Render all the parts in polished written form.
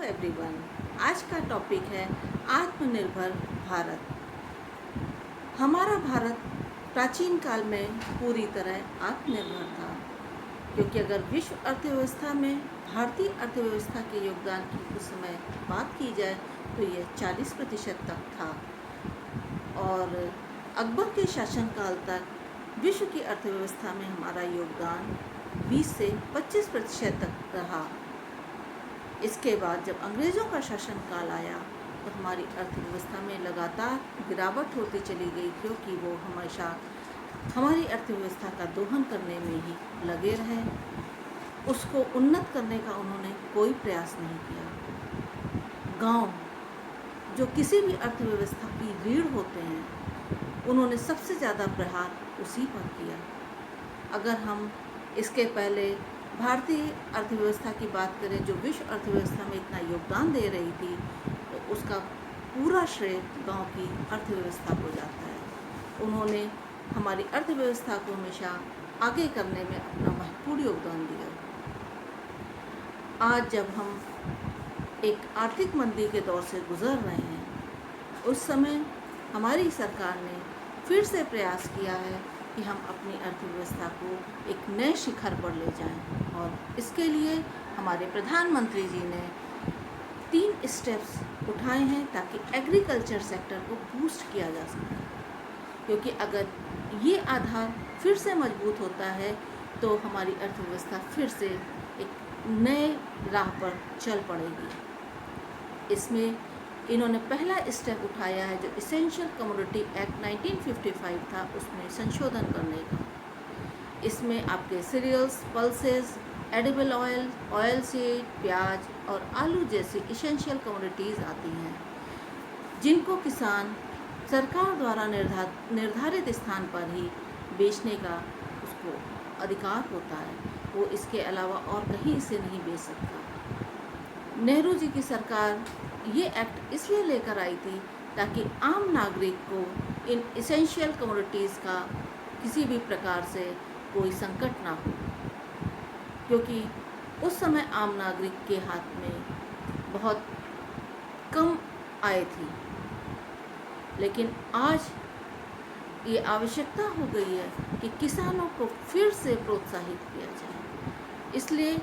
Everyone, आज का topic है आत्मनिर्भर भारत। हमारा भारत प्राचीन काल में पूरी तरह आत्मनिर्भर था, क्योंकि अगर विश्व अर्थव्यवस्था में भारतीय अर्थव्यवस्था के योगदान की उस समय बात की जाए तो ये 40% तक था और अकबर के शासनकाल तक विश्व की अर्थव्यवस्था में हमारा योगदान 20 से 25% तक रहा। इसके बाद जब अंग्रेज़ों का शासनकाल आया तो हमारी अर्थव्यवस्था में लगातार गिरावट होती चली गई, क्योंकि वो हमेशा हमारी अर्थव्यवस्था का दोहन करने में ही लगे रहे। उसको उन्नत करने का उन्होंने कोई प्रयास नहीं किया। गांव जो किसी भी अर्थव्यवस्था की रीढ़ होते हैं, उन्होंने सबसे ज़्यादा प्रहार उसी पर किया। अगर हम इसके पहले भारतीय अर्थव्यवस्था की बात करें, जो विश्व अर्थव्यवस्था में इतना योगदान दे रही थी, तो उसका पूरा श्रेय गांव की अर्थव्यवस्था को जाता है। उन्होंने हमारी अर्थव्यवस्था को हमेशा आगे करने में अपना महत्वपूर्ण योगदान दिया। आज जब हम एक आर्थिक मंदी के दौर से गुजर रहे हैं, उस समय हमारी सरकार ने फिर से प्रयास किया है कि हम अपनी अर्थव्यवस्था को एक नए शिखर पर ले जाएं, और इसके लिए हमारे प्रधानमंत्री जी ने 3 स्टेप्स उठाए हैं ताकि एग्रीकल्चर सेक्टर को बूस्ट किया जा सके। क्योंकि अगर ये आधार फिर से मजबूत होता है तो हमारी अर्थव्यवस्था फिर से एक नए राह पर चल पड़ेगी। इसमें इन्होंने पहला स्टेप उठाया है जो इसेंशियल कमोडिटी एक्ट 1955 था, उसमें संशोधन करने का। इसमें आपके cereals, pulses, edible oil, oil seed, प्याज और आलू जैसी इसेंशियल कमोडिटीज़ आती हैं, जिनको किसान सरकार द्वारा निर्धारित स्थान पर ही बेचने का उसको अधिकार होता है। वो इसके अलावा और कहीं इसे नहीं बेच सकता। नेहरू जी की सरकार ये एक्ट इसलिए लेकर आई थी ताकि आम नागरिक को इन इसेंशियल कमोडिटीज़ का किसी भी प्रकार से कोई संकट ना हो, क्योंकि उस समय आम नागरिक के हाथ में बहुत कम आय थी। लेकिन आज ये आवश्यकता हो गई है कि किसानों को फिर से प्रोत्साहित किया जाए। इसलिए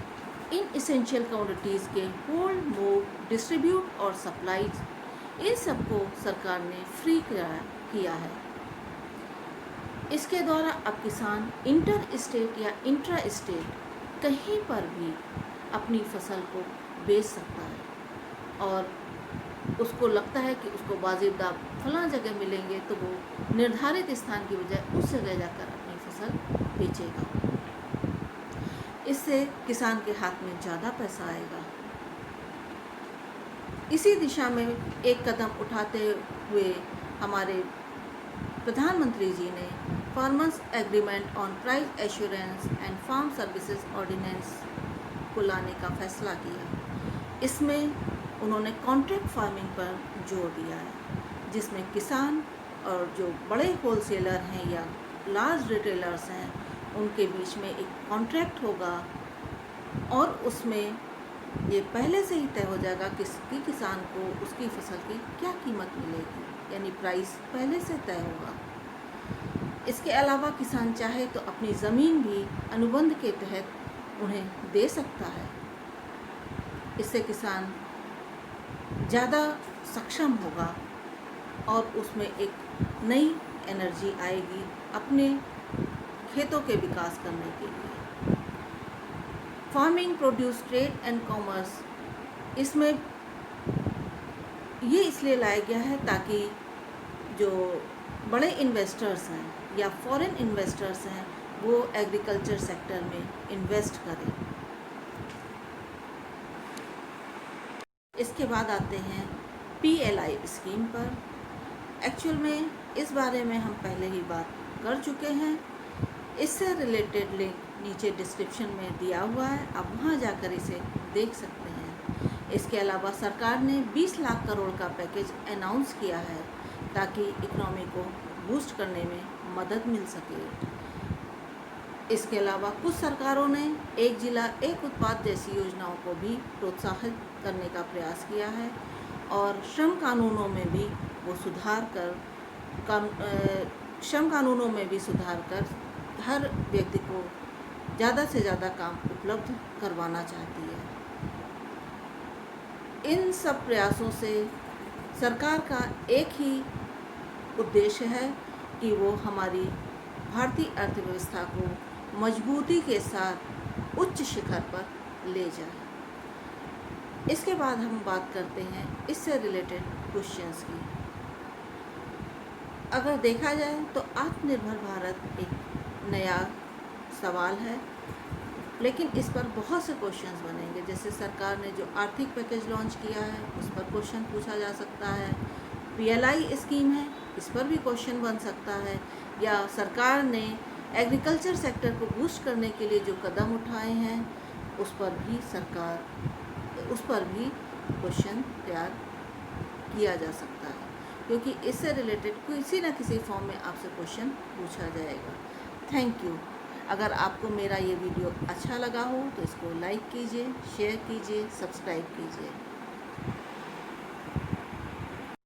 इन इसेंशियल कमोडिटीज़ के होल्ड, मूव, डिस्ट्रीब्यूट और सप्लाईज, इन सबको सरकार ने फ्री किया है। इसके द्वारा अब किसान इंटर स्टेट या इंट्रा स्टेट कहीं पर भी अपनी फसल को बेच सकता है, और उसको लगता है कि उसको वाजिब दाम फलां जगह मिलेंगे तो वो निर्धारित स्थान की बजाय उस जगह जाकर अपनी फसल बेचेगा। इससे किसान के हाथ में ज़्यादा पैसा आएगा। इसी दिशा में एक कदम उठाते हुए हमारे प्रधानमंत्री जी ने farmers agreement on price assurance and farm services ordinance को लाने का फैसला किया। इसमें उन्होंने कॉन्ट्रैक्ट फार्मिंग पर जोर दिया है, जिसमें किसान और जो बड़े होलसेलर हैं या लार्ज रिटेलर्स हैं, उनके बीच में एक कॉन्ट्रैक्ट होगा और उसमें ये पहले से ही तय हो जाएगा कि किसान को उसकी फसल की क्या कीमत मिलेगी, यानी प्राइस पहले से तय होगा। इसके अलावा किसान चाहे तो अपनी ज़मीन भी अनुबंध के तहत उन्हें दे सकता है। इससे किसान ज़्यादा सक्षम होगा और उसमें एक नई एनर्जी आएगी अपने खेतों के विकास करने के लिए। Farming, produce, trade and commerce, इसमें ये इसलिए लाया गया है ताकि जो बड़े इन्वेस्टर्स हैं या फॉरेन इन्वेस्टर्स हैं, वो एग्रीकल्चर सेक्टर में इन्वेस्ट करें। इसके बाद आते हैं PLI स्कीम पर। एक्चुअल में इस बारे में हम पहले ही बात कर चुके हैं। इससे रिलेटेड लिंक नीचे डिस्क्रिप्शन में दिया हुआ है, आप वहां जाकर इसे देख सकते हैं। इसके अलावा सरकार ने 20 लाख करोड़ का पैकेज अनाउंस किया है ताकि इकोनॉमी को बूस्ट करने में मदद मिल सके। इसके अलावा कुछ सरकारों ने एक जिला एक उत्पाद जैसी योजनाओं को भी प्रोत्साहित करने का प्रयास किया है और श्रम कानूनों में भी वो सुधार कर श्रम कानूनों में भी सुधार कर हर व्यक्ति को ज़्यादा से ज़्यादा काम उपलब्ध करवाना चाहती है। इन सब प्रयासों से सरकार का एक ही उद्देश्य है कि वो हमारी भारतीय अर्थव्यवस्था को मजबूती के साथ उच्च शिखर पर ले जाए। इसके बाद हम बात करते हैं इससे रिलेटेड क्वेश्चंस की। अगर देखा जाए तो आत्मनिर्भर भारत एक नया सवाल है, लेकिन इस पर बहुत से क्वेश्चंस बनेंगे। जैसे सरकार ने जो आर्थिक पैकेज लॉन्च किया है उस पर क्वेश्चन पूछा जा सकता है, PLI स्कीम है इस पर भी क्वेश्चन बन सकता है, या सरकार ने एग्रीकल्चर सेक्टर को बूस्ट करने के लिए जो कदम उठाए हैं उस पर भी क्वेश्चन तैयार किया जा सकता है, क्योंकि इससे रिलेटेड किसी न किसी फॉर्म में आपसे क्वेश्चन पूछा जाएगा। Thank you. अगर आपको मेरा ये वीडियो अच्छा लगा हो तो इसको लाइक कीजिए, शेयर कीजिए, सब्सक्राइब कीजिए।